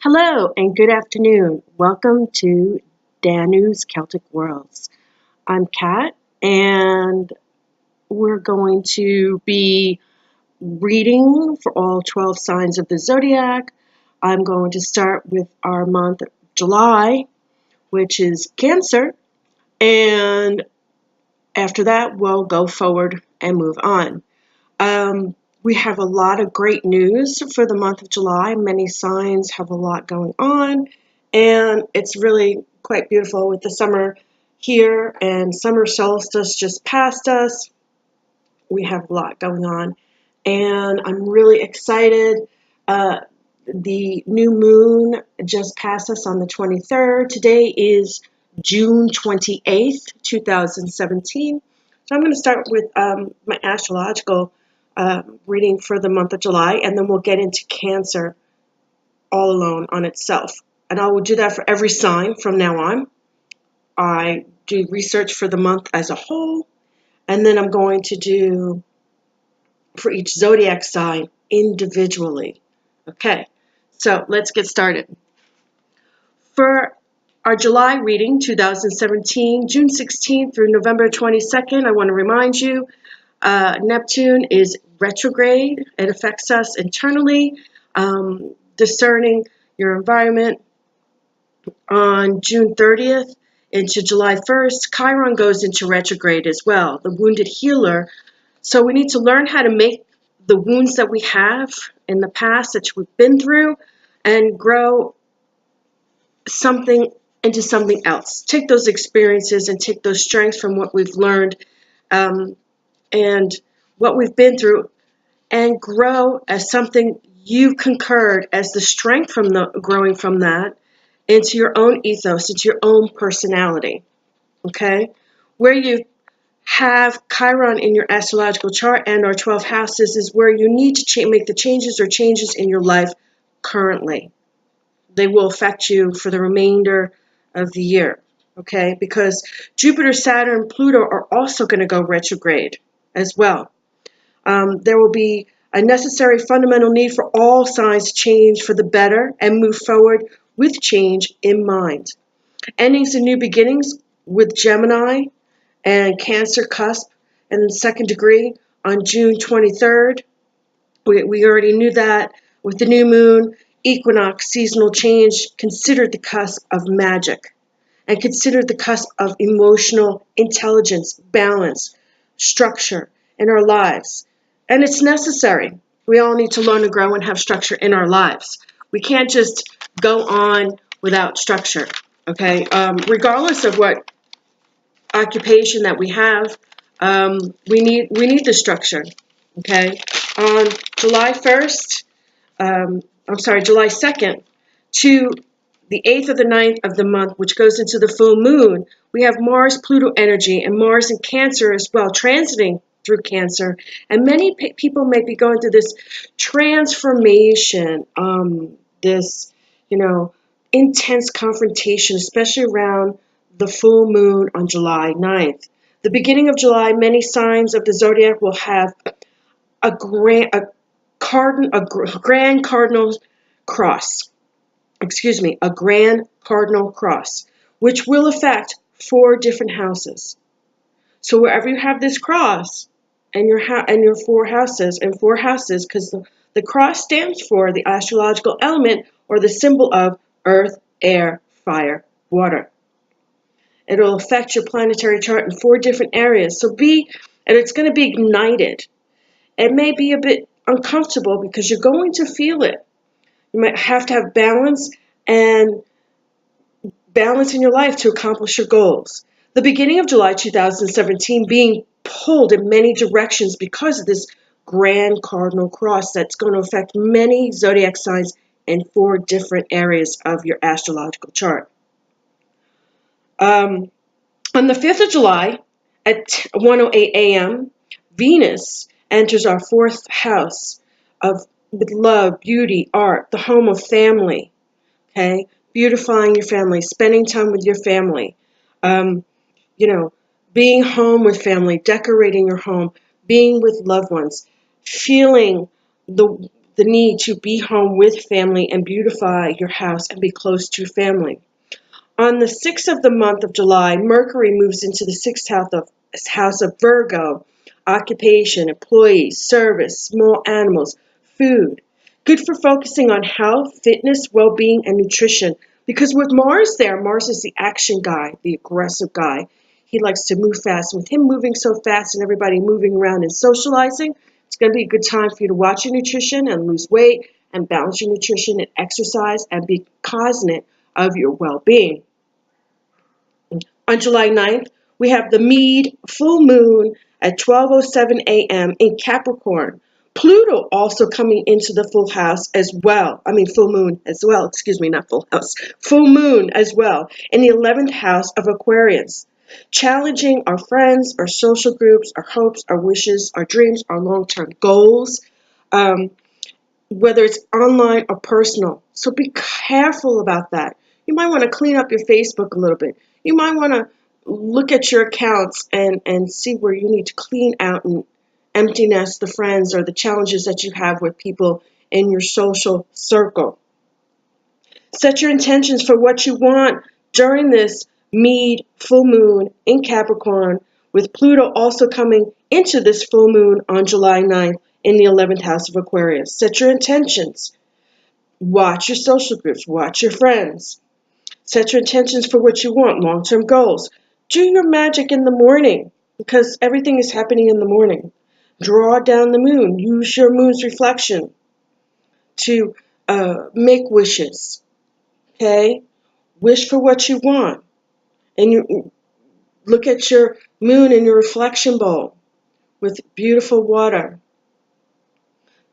Hello and good afternoon. Welcome to Danus Celtic Worlds. I'm Kat, and we're going to be reading for all 12 signs of the zodiac. I'm going to start with our month of July, which is Cancer, and after that, we'll go forward and move on. We have a lot of great news for the month of July. Many signs have a lot going on, and it's really quite beautiful with the summer here, and summer solstice just passed us. We have a lot going on, and I'm really excited. The new moon just passed us on the 23rd. Today is June 28th, 2017. So I'm going to start with my astrological reading for the month of July, and then we'll get into Cancer all alone on itself. And I will do that for every sign from now on. I do research for the month as a whole, and then I'm going to do for each zodiac sign individually. Okay, so let's get started. For our July reading, 2017, June 16th through November 22nd, I want to remind you, Neptune is retrograde. It affects us internally, discerning your environment. On June 30th into July 1st, Chiron goes into retrograde as well, the wounded healer. So we need to learn how to make the wounds that we have in the past that we've been through and grow something into something else. Take those experiences and take those strengths from what we've learned and what we've been through and grow as something you concurred as the strength from the growing from that into your own ethos, into your own personality. Okay? Where you have Chiron in your astrological chart and or 12 houses is where you need to make the changes in your life currently. They will affect you for the remainder of the year, okay? Because Jupiter, Saturn, Pluto are also going to go retrograde as well. There will be a necessary fundamental need for all signs to change for the better and move forward with change in mind. Endings and new beginnings with Gemini and Cancer cusp in the second degree on June 23rd. We already knew that with the new moon, equinox, seasonal change, considered the cusp of magic and considered the cusp of emotional intelligence, balance, structure in our lives. And it's necessary. We all need to learn to grow and have structure in our lives. We can't just go on without structure, okay? Regardless of what occupation that we have, we need the structure, okay? On July 1st, July 2nd to the 8th or the 9th of the month, which goes into the full moon, we have Mars-Pluto energy and Mars in Cancer as well, transiting through Cancer. And many people may be going through this transformation, this, intense confrontation, especially around the full moon on July 9th. The beginning of July, many signs of the zodiac will have a grand cardinal cross, a grand cardinal cross, which will affect 4 different houses. So wherever you have this cross and your 4 houses, because the cross stands for the astrological element or the symbol of earth, air, fire, water. It'll affect your planetary chart in 4 different areas. And it's going to be ignited. It may be a bit uncomfortable because you're going to feel it. You might have to have balance in your life to accomplish your goals. The beginning of July 2017 being pulled in many directions because of this grand cardinal cross that's going to affect many zodiac signs in 4 different areas of your astrological chart. On the 5th of July at 1:08 a.m., Venus enters our 4th house with love, beauty, art, the home of family, okay? Beautifying your family, spending time with your family, being home with family, decorating your home, being with loved ones, feeling the the need to be home with family and beautify your house and be close to family. On the 6th of the month of July, Mercury moves into the house of Virgo, occupation, employees, service, small animals, food. Good for focusing on health, fitness, well-being, and nutrition. Because with Mars there, Mars is the action guy, the aggressive guy. He likes to move fast. With him moving so fast and everybody moving around and socializing, it's going to be a good time for you to watch your nutrition and lose weight and balance your nutrition and exercise and be cognizant of your well-being. On July 9th, we have the Meade full moon at 12:07 a.m. in Capricorn. Pluto also coming into the full moon as well, excuse me, not full house, full moon as well, in the 11th house of Aquarius. Challenging our friends, our social groups, our hopes, our wishes, our dreams, our long-term goals. Whether it's online or personal. So be careful about that. You might want to clean up your Facebook a little bit. You might want to look at your accounts and see where you need to clean out and empty nest the friends or the challenges that you have with people in your social circle. Set your intentions for what you want during this Meade full moon in Capricorn, with Pluto also coming into this full moon on July 9th in the 11th house of Aquarius. Set your intentions. Watch your social groups. Watch your friends. Set your intentions for what you want, long-term goals. Do your magic in the morning because everything is happening in the morning. Draw down the moon. Use your moon's reflection to make wishes. Okay? Wish for what you want. And you look at your moon in your reflection bowl with beautiful water.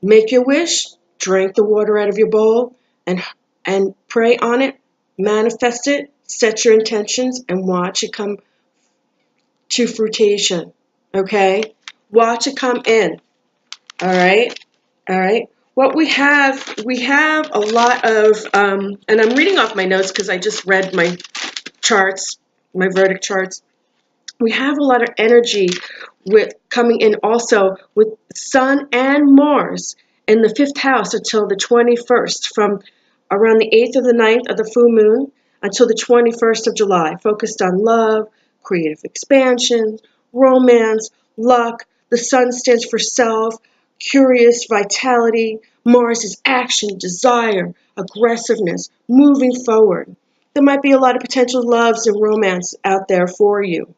Make your wish, drink the water out of your bowl, and pray on it, manifest it, set your intentions, and watch it come to fruition. Okay? Watch it come in. All right? All right? What we have a lot of, and I'm reading off my notes because I just read my charts, my verdict charts. We have a lot of energy with coming in also with Sun and Mars in the 5th house until the 21st, from around the 8th or the 9th of the full moon until the 21st of July, focused on love, creative expansion, romance, luck. The Sun stands for self, curious, vitality. Mars is action, desire, aggressiveness, moving forward. There might be a lot of potential loves and romance out there for you.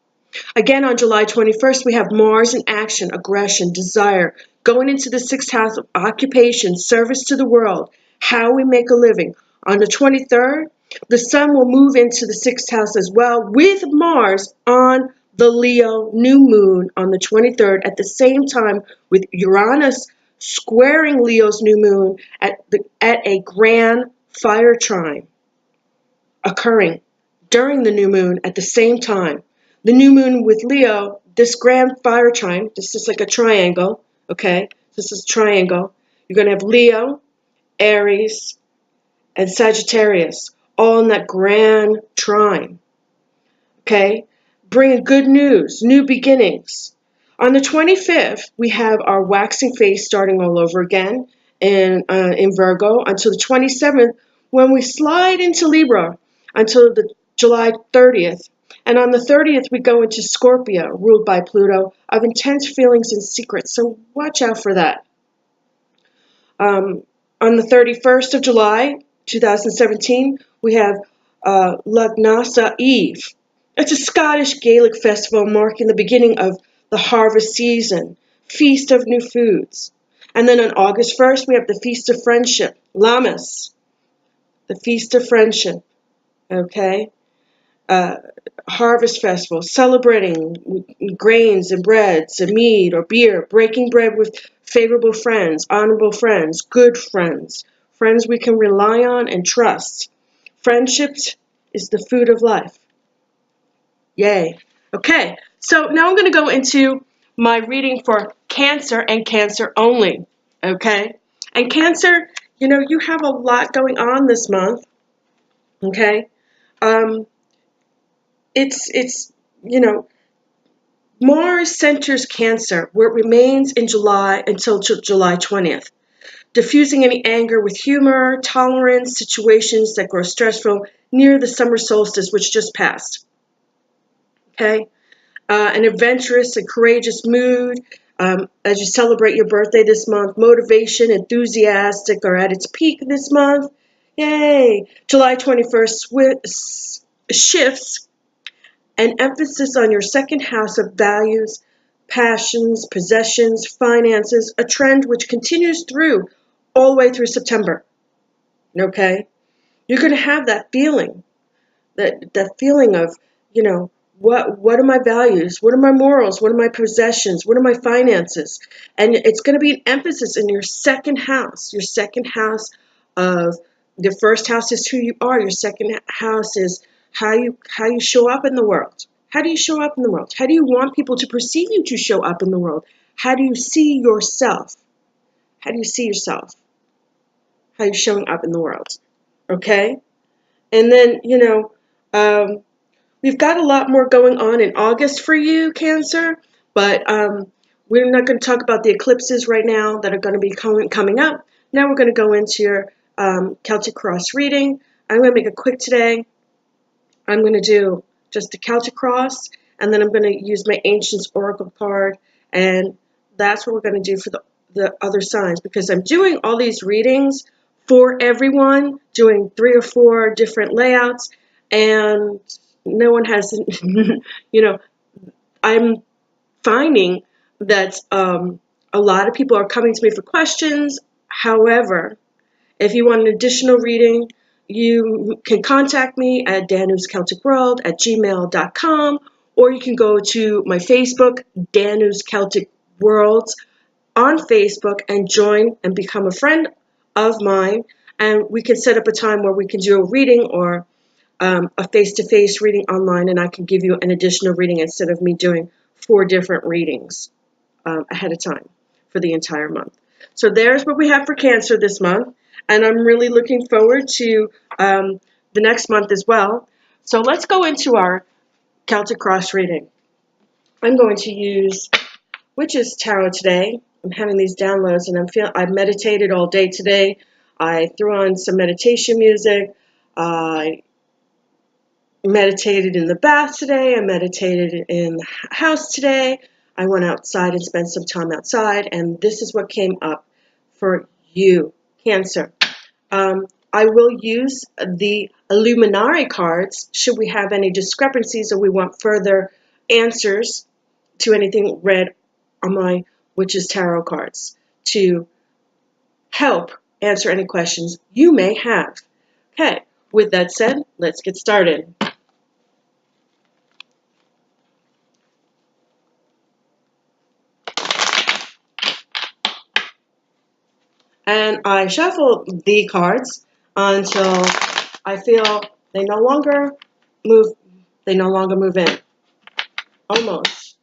Again, on July 21st, we have Mars in action, aggression, desire, going into the 6th house of occupation, service to the world, how we make a living. On the 23rd, the Sun will move into the 6th house as well with Mars on the Leo new moon on the 23rd, at the same time with Uranus squaring Leo's new moon at a grand fire trine occurring during the new moon at the same time. The new moon with Leo, this grand fire trine, this is like a triangle, okay? This is a triangle. You're going to have Leo, Aries, and Sagittarius, all in that grand trine, okay? Bringing good news, new beginnings. On the 25th, we have our waxing phase starting all over again in Virgo until the 27th, when we slide into Libra until the July 30th. And on the 30th, we go into Scorpio, ruled by Pluto, of intense feelings and secrets. So watch out for that. On the 31st of July, 2017, we have Lugnasa Eve. It's a Scottish Gaelic festival marking the beginning of the harvest season, feast of new foods. And then on August 1st, we have the Feast of Friendship, Lammas, the Feast of Friendship, okay? Harvest festival, celebrating grains and breads and meat or beer, breaking bread with favorable friends, honorable friends, good friends, friends we can rely on and trust. Friendships is the food of life. Yay. Okay, so now I'm going to go into my reading for Cancer and Cancer only. Okay? And Cancer, you have a lot going on this month. Okay? It's Mars centers Cancer, where it remains in July until July 20th. diffusing any anger with humor, tolerance, situations that grow stressful near the summer solstice, which just passed. Okay? An adventurous and courageous mood as you celebrate your birthday this month. Motivation, enthusiastic are at its peak this month. Yay! July 21st shifts an emphasis on your second house of values, passions, possessions, finances, a trend which continues through all the way through September. Okay? You're going to have that feeling, that feeling of, what are my values? What are my morals? What are my possessions? What are my finances? And it's going to be an emphasis in your second house. Your second house of the first house is who you are. Your second house is how you show up in the world. How do you show up in the world? How do you want people to perceive you to show up in the world? How do you see yourself? How do you see yourself? How are you showing up in the world? Okay? And then, we've got a lot more going on in August for you, Cancer, but we're not going to talk about the eclipses right now that are going to be coming up. Now we're going to go into your Celtic Cross reading. I'm going to make it quick today. I'm going to do just the Celtic Cross, and then I'm going to use my Ancients Oracle card, and that's what we're going to do for the other signs, because I'm doing all these readings for everyone, doing 3 or 4 different layouts, and no one has, I'm finding that a lot of people are coming to me for questions. However, if you want an additional reading, you can contact me at danuscelticworld@gmail.com, or you can go to my Facebook, Danus Celtic Worlds, on Facebook, and join and become a friend of mine, and we can set up a time where we can do a reading or a face-to-face reading online, and I can give you an additional reading instead of me doing 4 different readings ahead of time for the entire month. So there's what we have for Cancer this month, and I'm really looking forward to the next month as well. So let's go into our Celtic Cross reading. I'm going to use Witch's Tarot today. I'm having these downloads, and I meditated all day today. I threw on some meditation music. I meditated in the bath today. I meditated in the house today. I went outside and spent some time outside, and this is what came up for you, Cancer. I will use the Illuminati cards should we have any discrepancies or we want further answers to anything read on my Witch's Tarot cards to help answer any questions you may have. Okay, with that said, let's get started. And I shuffle the cards until I feel they no longer move in. Almost.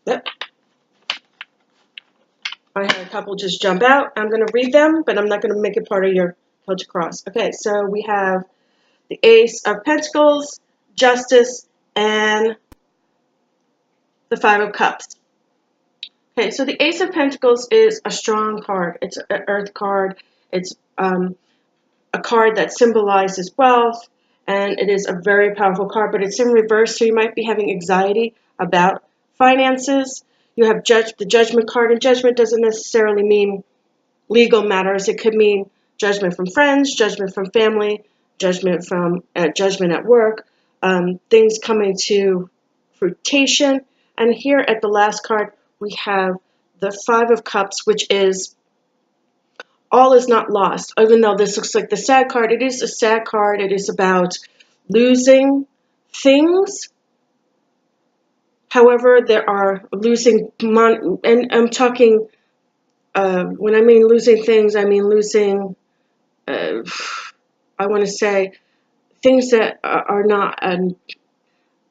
Yep. I had a couple just jump out. I'm going to read them, but I'm not going to make it part of your Celtic Cross. Okay, so we have the Ace of Pentacles, Justice, and the Five of Cups. Okay, so the Ace of Pentacles is a strong card. It's an earth card. It's a card that symbolizes wealth, and it is a very powerful card, but it's in reverse, so you might be having anxiety about finances. You have the Judgment card, and Judgment doesn't necessarily mean legal matters. It could mean judgment from friends, judgment from family, judgment at work, things coming to fruition. And here at the last card, we have the Five of Cups, which is all is not lost. Even though this looks like the sad card, it is a sad card. It is about losing things. However, there are losing money, and I'm talking, when I mean losing things, I mean losing, I want to say, things that are not,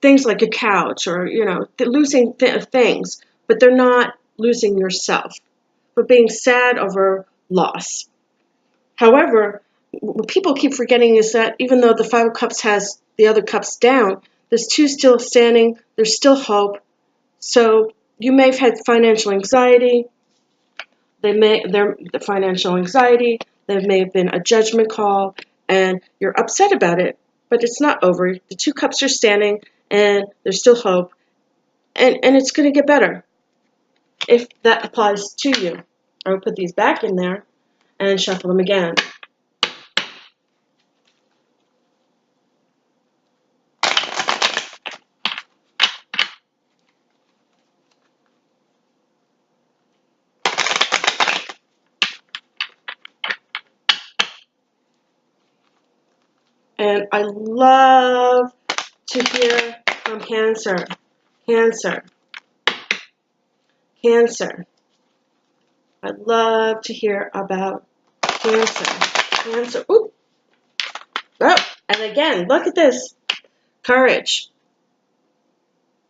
things like a couch or, losing things, but they're not losing yourself, but being sad over loss. However, what people keep forgetting is that even though the Five of Cups has the other cups down, there's two still standing. There's still hope. So you may have had financial anxiety. The financial anxiety. There may have been a judgment call, and you're upset about it. But it's not over. The two cups are standing, and there's still hope, and it's going to get better. If that applies to you, I'll put these back in there and shuffle them again. And I love to hear from Cancer. Cancer. Cancer. I love to hear about Cancer. Cancer. Ooh. Oh, and again, look at this. Courage.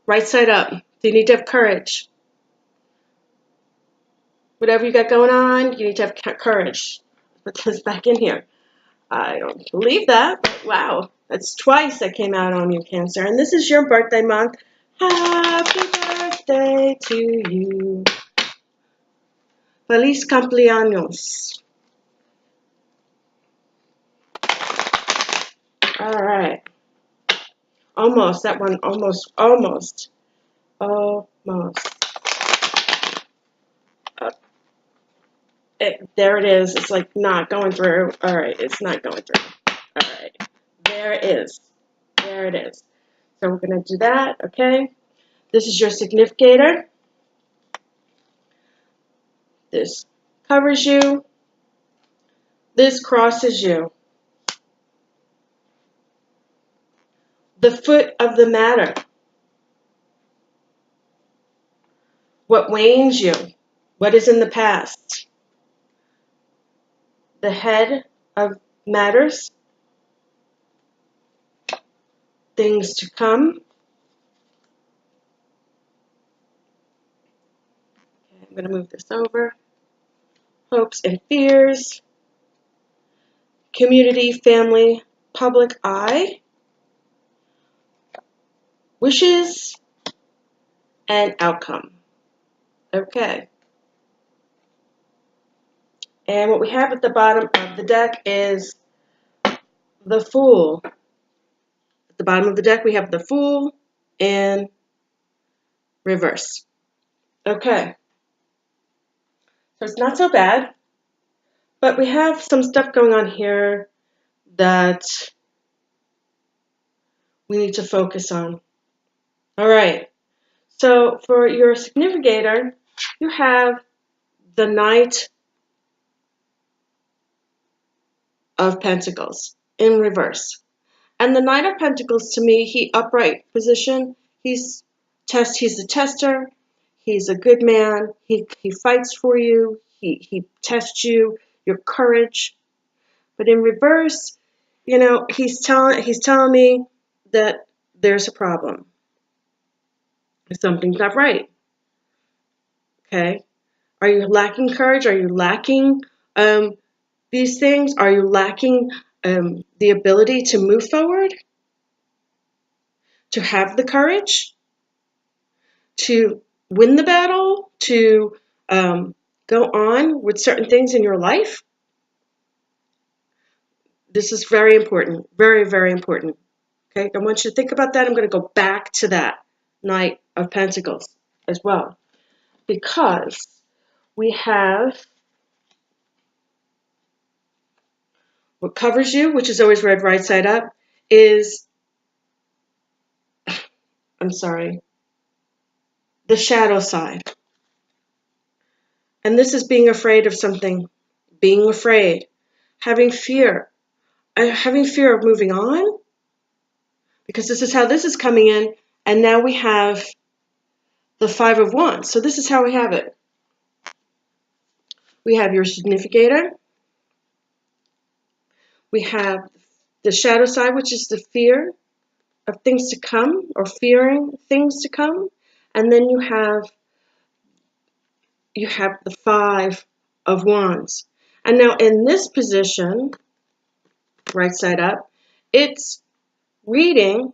Right side up. So you need to have courage. Whatever you got going on, you need to have courage. Put this back in here. I don't believe that, but wow. That's twice that came out on you, Cancer. And this is your birthday month. Happy birthday to you. Feliz cumpleaños. All right. Almost. That one almost. There it is. It's like not going through. All right. It's not going through. All right. There it is. There it is. So we're going to do that. Okay. This is your significator. This covers you. This crosses you. The foot of the matter. What wanes you? What is in the past? The head of matters. Things to come. Okay, I'm going to move this over. Hopes and fears. Community, family, public eye. Wishes and outcome. Okay. And what we have at the bottom of the deck is the Fool. At the bottom of the deck we have the Fool in reverse. Okay. So it's not so bad. But we have some stuff going on here that we need to focus on. All right. So for your significator, you have the Knight of Pentacles in reverse. And the Knight of Pentacles, to me, he upright position. He's a tester. He's a good man. He fights for you. He tests you, your courage. But in reverse, you know, he's telling me that there's a problem. Something's not right. Okay? Are you lacking courage? Are you lacking these things? Are you lacking the ability to move forward? To have the courage? To win the battle? To go on with certain things in your life? This is very important. Very, very important. Okay? I want you to think about that. I'm going to go back to that Knight of Pentacles as well. Because we have what covers you, which is always read right side up, is, the shadow side. And this is being afraid of something, being afraid, having fear of moving on, because this is how this is coming in, and now we have the Five of Wands. So this is how we have it. We have your significator. We have the shadow side, which is the fear of things to come, or fearing things to come. And then you have the Five of Wands. And now in this position, right side up. It's reading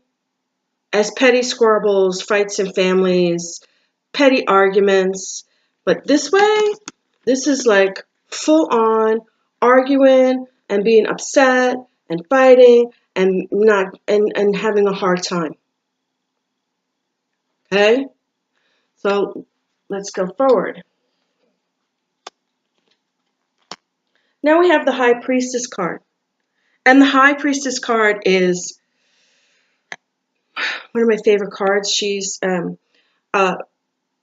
as petty squabbles, fights in families, petty arguments. But this way, this is like full on arguing and being upset and fighting and and having a hard time. Okay? So let's go forward. Now we have the High Priestess card. And the High Priestess card is one of my favorite cards. She's a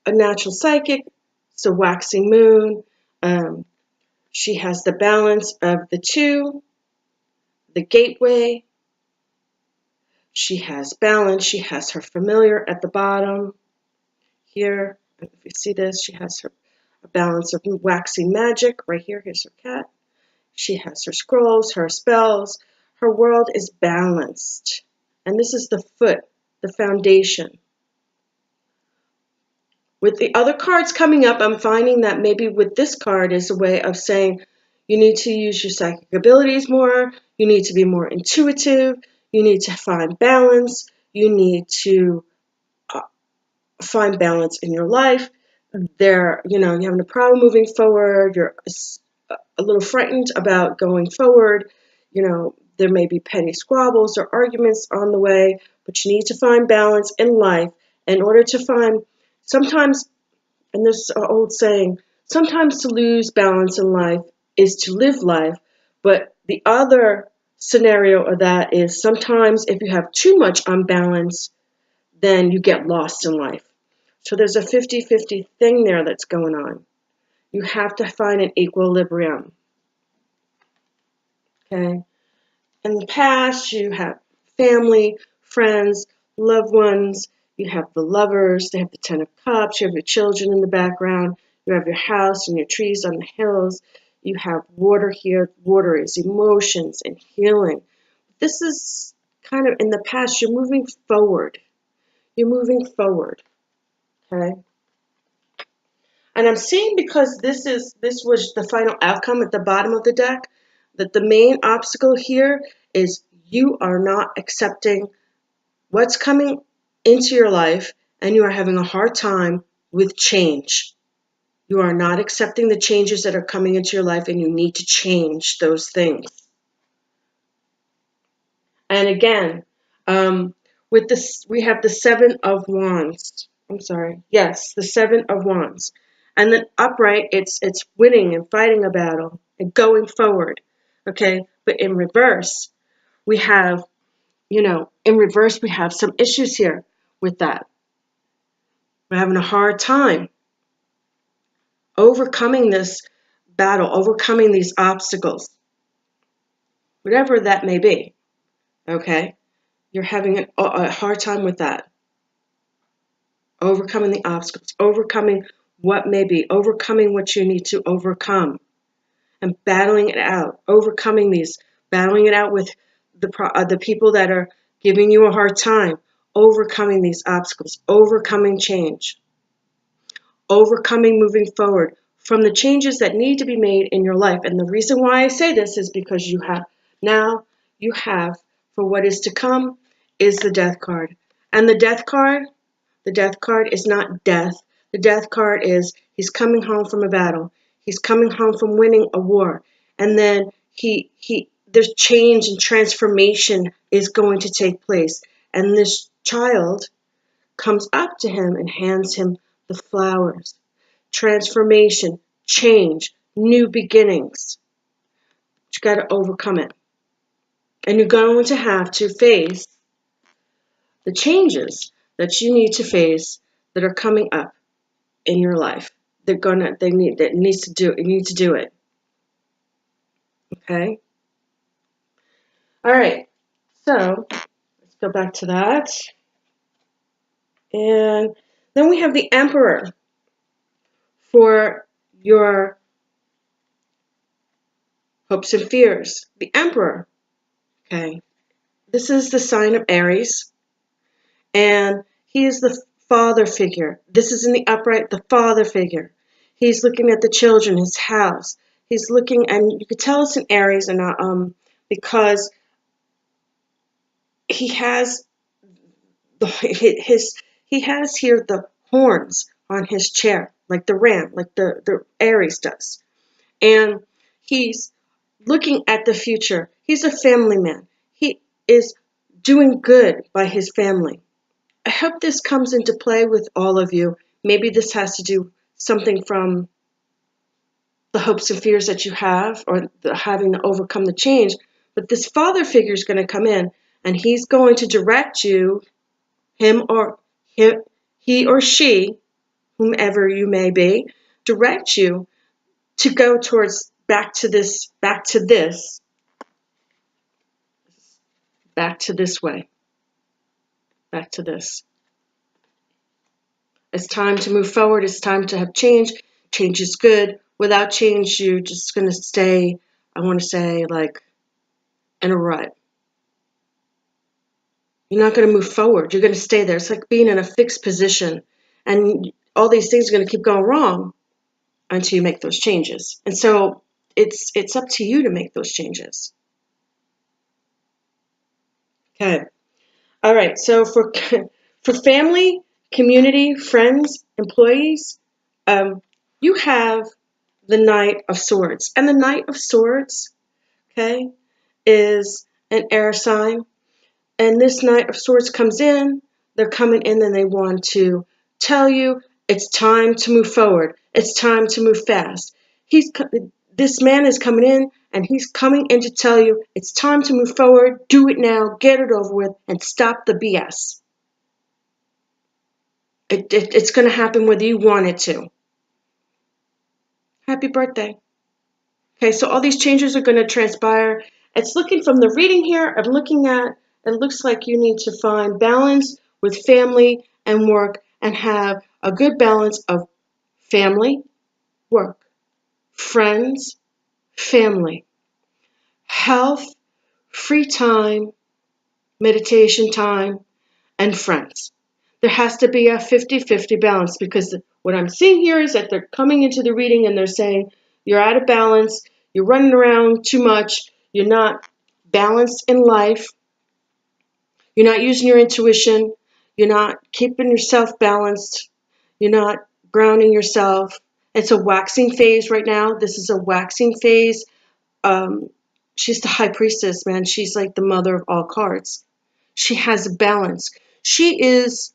natural psychic. It's a waxing moon. She has the balance of the two, the gateway. She has balance. She has her familiar at the bottom here. If you see this, she has her balance of waxing magic right here. Here's her cat. She has her scrolls, her spells. Her world is balanced. And this is the foot, the foundation. With the other cards coming up, I'm finding that maybe with this card is a way of saying you need to use your psychic abilities more, you need to be more intuitive, you need to find balance, you need to find balance in your life. You're having a problem moving forward, you're a little frightened about going forward, there may be petty squabbles or arguments on the way, but you need to find balance in life in order to find, sometimes, and there's an old saying, sometimes to lose balance in life is to live life, but the other scenario of that is sometimes if you have too much unbalance, then you get lost in life. So there's a 50-50 thing there that's going on. You have to find an equilibrium. Okay? In the past, you have family, friends, loved ones, you have the lovers, they have the Ten of Cups, you have your children in the background, you have your house and your trees on the hills, you have water here. Water is emotions and healing. This is kind of in the past. You're moving forward. You're moving forward. Okay? And I'm seeing, because this was the final outcome at the bottom of the deck, that the main obstacle here is you are not accepting what's coming into your life, and you are having a hard time with change. You are not accepting the changes that are coming into your life, and you need to change those things. And again, with this, we have the Seven of Wands. I'm sorry. Yes, the Seven of Wands. And then upright, it's winning and fighting a battle and going forward. Okay? But in reverse, we have, we have some issues here with that. We're having a hard time overcoming this battle, overcoming these obstacles, whatever that may be. Okay? You're having a hard time with that. Overcoming the obstacles, overcoming what may be, overcoming what you need to overcome, and battling it out, overcoming these, battling it out with the people that are giving you a hard time, overcoming these obstacles, overcoming change, overcoming moving forward from the changes that need to be made in your life. And the reason why I say this is because you have for what is to come is the Death card. And the Death card is not death. The Death card is he's coming home from a battle. He's coming home from winning a war. And then there's change and transformation is going to take place. And this child comes up to him and hands him the flowers. Transformation, change, new beginnings. You got to overcome it. And you're going to have to face the changes that you need to face that are coming up in your life. You need to do it. Okay? All right. So let's go back to that. And then we have the Emperor for your hopes and fears. The Emperor. Okay. This is the sign of Aries. And he is the father figure. This is in the upright, the father figure. He's looking at the children, his house. He's looking, and you could tell it's in Aries, and because he has he has here the horns on his chair, like the ram, like the Aries does. And he's looking at the future. He's a family man. He is doing good by his family. I hope this comes into play with all of you. Maybe this has to do something from the hopes and fears that you have, or having to overcome the change. But this father figure is going to come in, and he's going to direct you, him or him, he or she, whomever you may be, direct you to go towards back to this, back to this way, back to this. It's time to move forward. It's time to have change. Change is good. Without change, you're just going to stay, I want to say, like in a rut. You're not going to move forward. You're going to stay there. It's like being in a fixed position. And all these things are going to keep going wrong until you make those changes. And so it's up to you to make those changes. Okay. All right. So for family, community, friends, employees, you have the Knight of Swords. And the Knight of Swords, okay, is an air sign. And this Knight of Swords comes in. They're coming in and they want to tell you it's time to move forward. It's time to move fast. This man is coming in and he's coming in to tell you it's time to move forward. Do it now. Get it over with and stop the BS. It's going to happen whether you want it to. Happy birthday. Okay, so all these changes are going to transpire. It's looking from the reading here, I'm looking at, it looks like you need to find balance with family and work and have a good balance of family, work, friends, family, health, free time, meditation time, and friends. There has to be a 50-50 balance, because what I'm seeing here is that they're coming into the reading and they're saying you're out of balance, you're running around too much, you're not balanced in life, you're not using your intuition, you're not keeping yourself balanced, you're not grounding yourself. It's a waxing phase right now. This is a waxing phase. She's the high priestess, man. She's like the mother of all cards. She has a balance. She is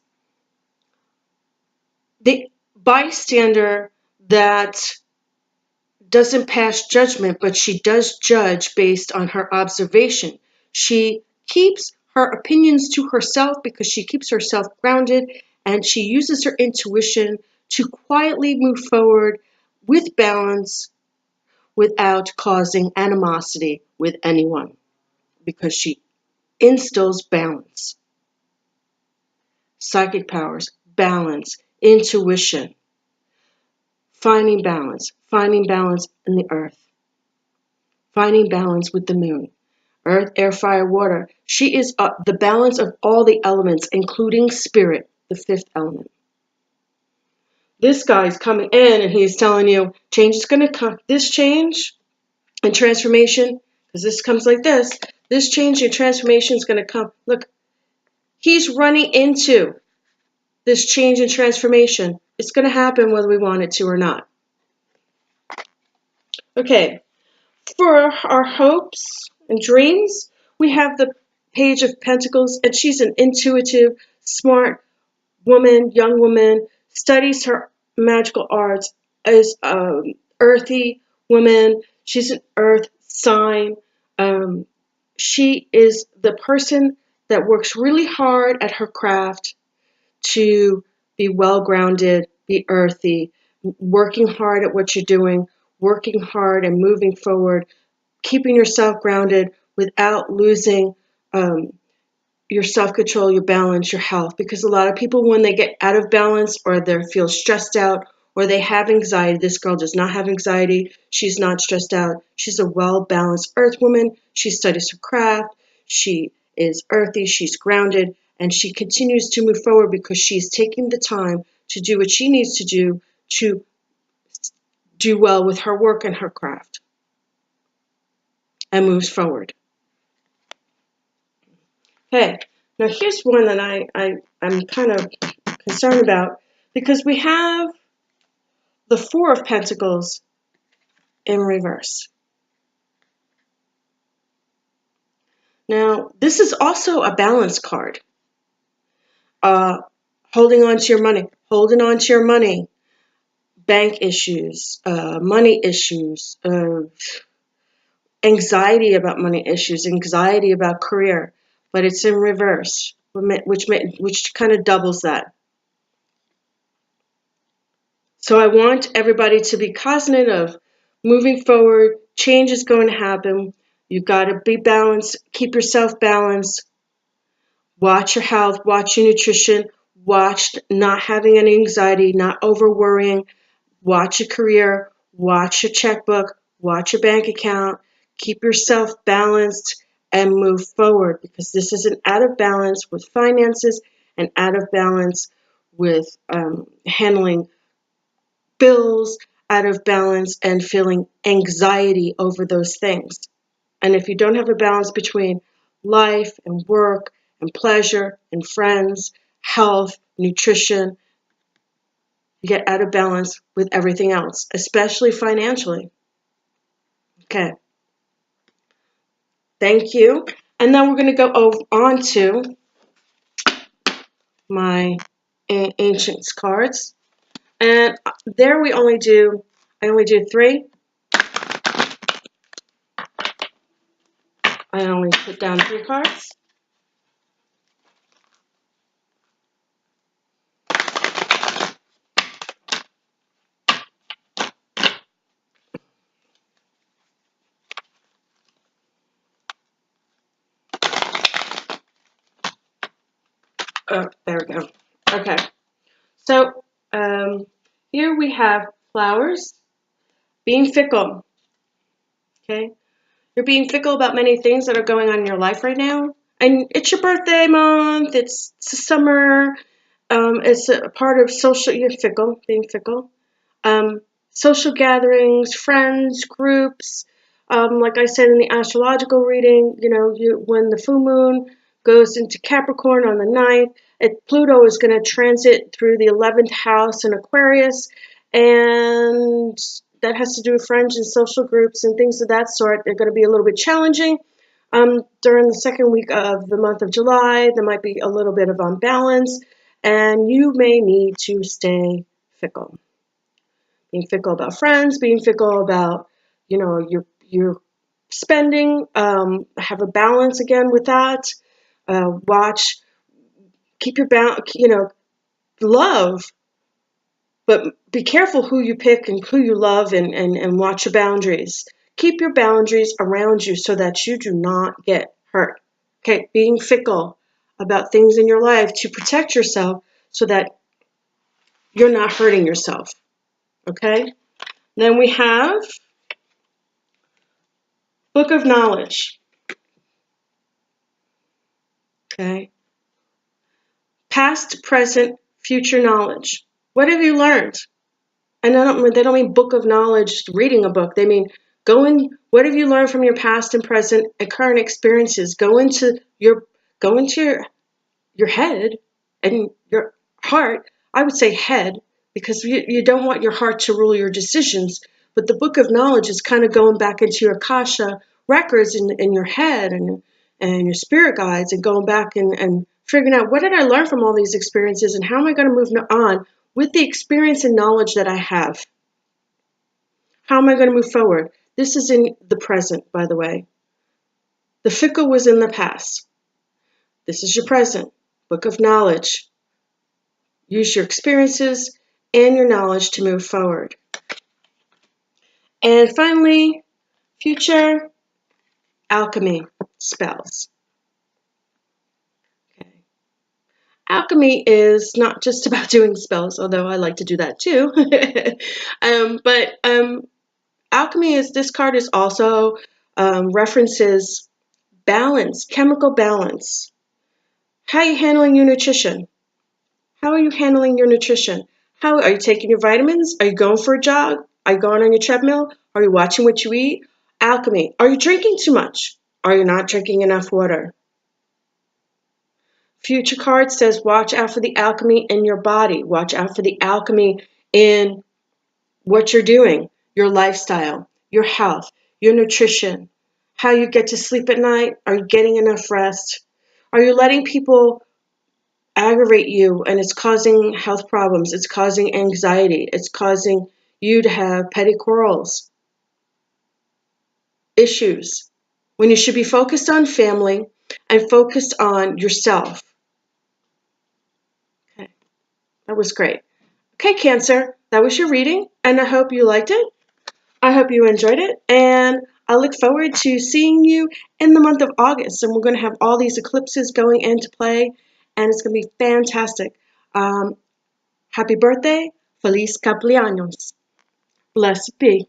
the bystander that doesn't pass judgment, but she does judge based on her observation. She keeps her opinions to herself because she keeps herself grounded, and she uses her intuition to quietly move forward with balance without causing animosity with anyone, because she instills balance. Psychic powers, balance, intuition. Finding balance in the earth, finding balance with the moon, earth, air, fire, water. She is the balance of all the elements, including spirit, the fifth element. This guy's coming in and he's telling you change is going to come. This change and transformation, because this comes like this change and transformation is going to come. Look, he's running into this change and transformation. It's going to happen whether we want it to or not. Okay. For our hopes and dreams, we have the Page of Pentacles, and she's an intuitive, smart woman, young woman, studies her magical arts, is an earthy woman. She's an earth sign. She is the person that works really hard at her craft to be well-grounded, be earthy, working hard at what you're doing, working hard and moving forward, keeping yourself grounded without losing your self-control, your balance, your health. Because a lot of people, when they get out of balance or they feel stressed out or they have anxiety, this girl does not have anxiety. She's not stressed out. She's a well-balanced earth woman. She studies her craft. She is earthy. She's grounded. And she continues to move forward because she's taking the time to do what she needs to do well with her work and her craft, and moves forward. Okay, now here's one that I'm kind of concerned about, because we have the Four of Pentacles in reverse. Now, this is also a balance card. Holding on to your money, bank issues, money issues, anxiety about money issues, anxiety about career, but it's in reverse, which kind of doubles that. So I want everybody to be cognizant of moving forward. Change is going to happen. You've got to be balanced, keep yourself balanced, watch your health, watch your nutrition, watch not having any anxiety, not over worrying, watch your career, watch your checkbook, watch your bank account, keep yourself balanced and move forward, because this isn't out of balance with finances and out of balance with handling bills, out of balance and feeling anxiety over those things. And if you don't have a balance between life and work and pleasure and friends, health, nutrition, you get out of balance with everything else, especially financially. Okay. Thank you. And then we're going to go on to my ancients cards. And there I only do 3. I only put down 3 cards. Oh, there we go. Okay. So here we have flowers being fickle. Okay. You're being fickle about many things that are going on in your life right now. And it's your birthday month. It's summer. It's a part of social. You're fickle, being fickle. Social gatherings, friends, groups. Like I said in the astrological reading, when the full moon goes into Capricorn on the 9th, Pluto is going to transit through the 11th house in Aquarius, and that has to do with friends and social groups and things of that sort. They're going to be a little bit challenging. During the second week of the month of July, there might be a little bit of unbalance, and you may need to stay fickle. Being fickle about friends, being fickle about, your spending. Have a balance again with that. Keep your love, but be careful who you pick and who you love, and watch your boundaries. Keep your boundaries around you so that you do not get hurt. Okay, being fickle about things in your life to protect yourself so that you're not hurting yourself. Okay? Then we have Book of Knowledge. Okay? Past, present, future knowledge. What have you learned? And they don't mean book of knowledge, reading a book. They mean what have you learned from your past and present and current experiences? Go into your head and your heart. I would say head, because you don't want your heart to rule your decisions. But the book of knowledge is kind of going back into your Akasha records in your head and your spirit guides, and going back and figuring out, what did I learn from all these experiences, and how am I going to move on with the experience and knowledge that I have? How am I going to move forward? This is in the present, by the way. The fickle was in the past. This is your present. Book of knowledge. Use your experiences and your knowledge to move forward. And finally, future, alchemy, spells. Okay. Alchemy is not just about doing spells, although I like to do that too. But alchemy this card is also references balance, chemical balance. How are you handling your nutrition? How are you handling your nutrition? How are you taking your vitamins? Are you going for a jog? Are you going on your treadmill? Are you watching what you eat? Alchemy. Are you drinking too much? Are you not drinking enough water? Future card says watch out for the alchemy in your body. Watch out for the alchemy in what you're doing, your lifestyle, your health, your nutrition, how you get to sleep at night. Are you getting enough rest? Are you letting people aggravate you and it's causing health problems? It's causing anxiety. It's causing you to have petty quarrels, issues, when you should be focused on family and focused on yourself. Okay, that was great. Okay, Cancer, that was your reading, and I hope you liked it. I hope you enjoyed it, and I look forward to seeing you in the month of August, and we're going to have all these eclipses going into play, and it's going to be fantastic. Happy birthday, Feliz cumpleaños. Blessed be.